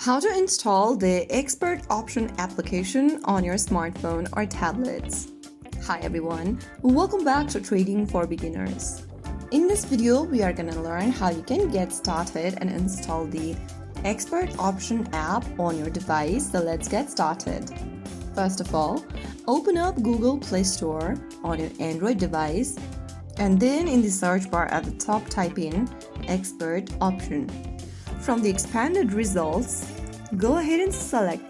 How to install the Expert Option application on your smartphone or tablets. Hi everyone, welcome back to Trading for Beginners. In this video, we are going to learn how you can get started and install the Expert Option app on your device. So let's get started. First of all, open up Google Play Store on your Android device and then in the search bar at the top type in Expert Option. From the expanded results, go ahead and select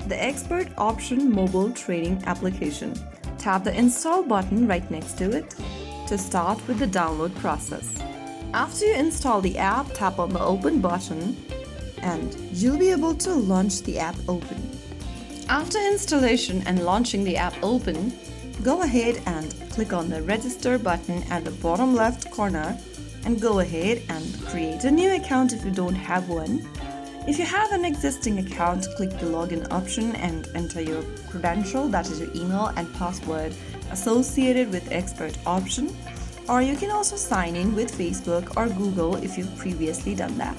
the Expert Option mobile trading application. Tap the install button right next to it to start with the download process. After you install the app, tap on the open button and you'll be able to launch the app open. After installation and launching the app open, go ahead and click on the register button at the bottom left corner and go ahead and create a new account if you don't have one. If you have an existing account, click the login option and enter your credential, that is your email and password associated with Expert Option. Or you can also sign in with Facebook or Google if you've previously done that.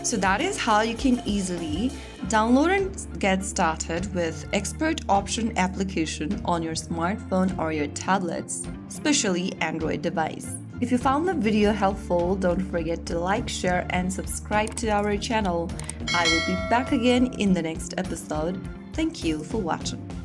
So that is how you can easily download and get started with Expert Option application on your smartphone or your tablets, especially Android device. If you found the video helpful, don't forget to like, share and subscribe to our channel. I will be back again in the next episode. Thank you for watching.